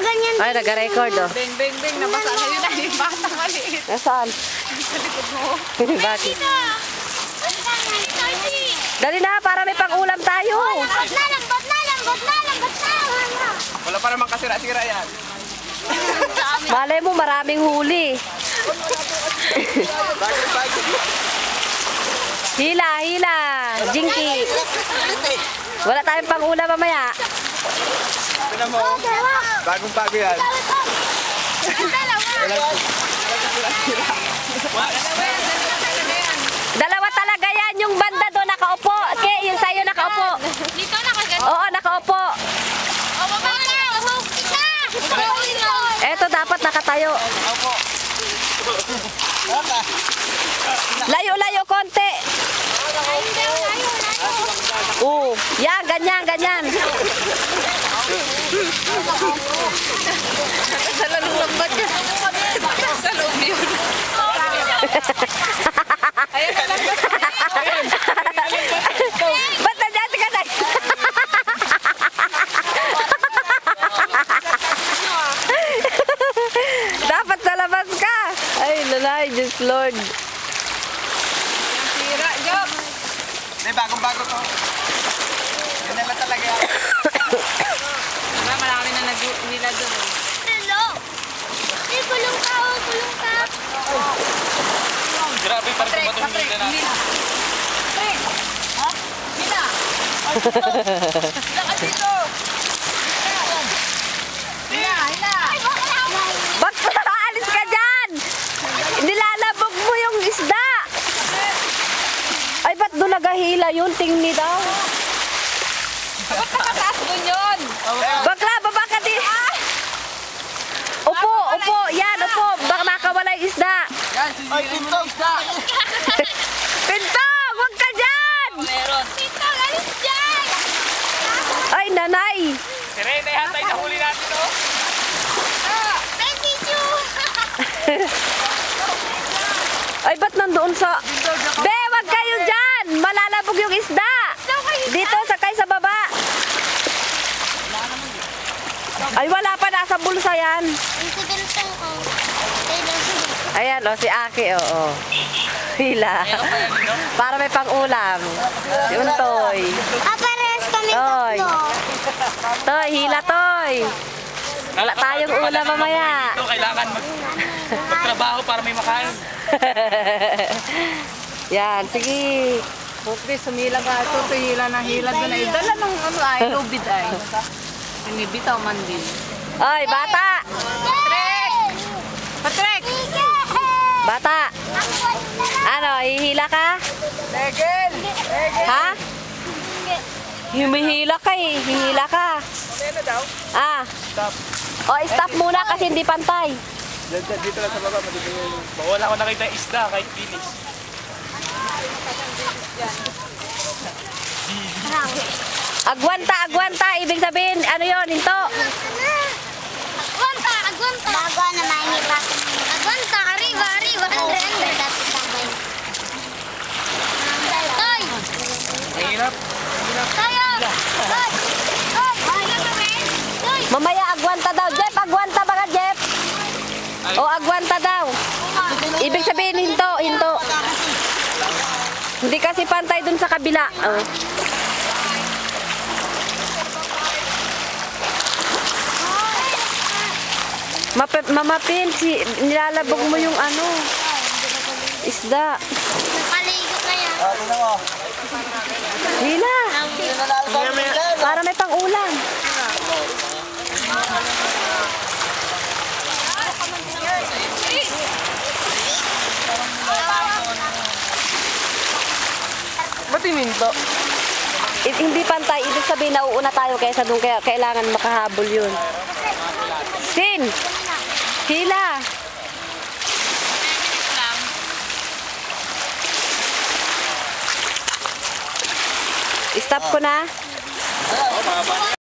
ganyan. Ay, nag-record oh. Beng, beng, beng. Nabasa na yun ay bata maliit. Nasaan? Sa likod mo. Bakit? Dali na, para may pang-ulam tayo. Lambot na, lambot na, lambot na, lambot na. Wala pa naman kasira-sira yan. Malay mo, maraming huli. Hila, hila. Jinky. Wala tayong pang-ulam mamaya. Tignan mo. Bagong-bago yan. Dalawa talaga yan. Yung banda doon nakaupo. Okay, yung sayo nakaupo. Dito nakagano. Oo, nakaupo. O, baba na. Eto dapat nakatayo. Layo-layo konti. Yan, ganyan, ganyan. Sa lalong ba dyan? Sa loob yun. Ayan na lang. Ba't nandiyan ka na? Dapat sa labas ka. Ay, lalay, Diyos Lord. Sira, Job. Hindi, bagong-bago to. Yan na lang talaga yan. Diba, marami na nila doon. Hello. Kulong ka, kulong ka. Grabe, parang tumatong nila natin. Trek! Ha? Hina! Lakas dito! Hina! Hina! Ba't aalis ka dyan? Nilalabog mo yung isda. Ay, ba't doon nagahila yun? Tingni daw. Ba't nakataas doon yun? Bakla, baba ka din. Upo, upo. Yan, upo. Baka makawala yung isda. Ay, pinto! Pinto! Huwag ka dyan! Meron. Dito, alis dyan. Ay, nanay. Sirena, hatay na huli natin, oh. Thank you. Ay, ba't nandoon sa... Be, wag kayo dyan! Malalabog yung isda! Dito, sakay sa baba. Ay, wala pa. Nasa bulsa yan. Ito ganito ko. Ayan, o, si Aki, oo. Hila. Para may pang-ulam. Si Untoy. Pares kami Toy. tatlo. Toy, hila, Toy. Wala tayong ulam mamaya. Ito, kailangan magtrabaho para may makain. Yan, sige. Buti, sumila ka ito. Hila ng hila doon ay dala ng ano ay lubid ay. Inibitaw man din. Oy, bata! Patrek! Patrick! Bata! Ano, hihila ka? Legel! Ha? Humihila ka eh. Hihila ka. Ano daw? Ah. Stop. O, stop muna kasi hindi pantay. Dito lang sa baba. Wala ko nakita isda kahit bilis. Agwanta, agwanta. Ibig sabihin, ano yon hinto. Agwanta, agwanta. Bago na mahirap. Agwanta, arriba, arriba. Andre. Toy! Mahirap. Tayo! Toy! Toy! Toy! Mamaya, agwanta daw. Jeff, agwanta baka, Jeff. O, agwanta daw. Ibig sabihin, hinto, hinto. Hindi kasi pantay dun sa kabila. Oh. Mamapin, nilalabog mo yung ano, isda. Nakaligo na yan. Tingnan mo. Hila. Para may pang-ulam. Ba't iminto? Hindi pantay, ibig sabihin nauuna tayo kaysa doon, kaya kailangan makahabol yun. Sin! Hila! Stop ko na.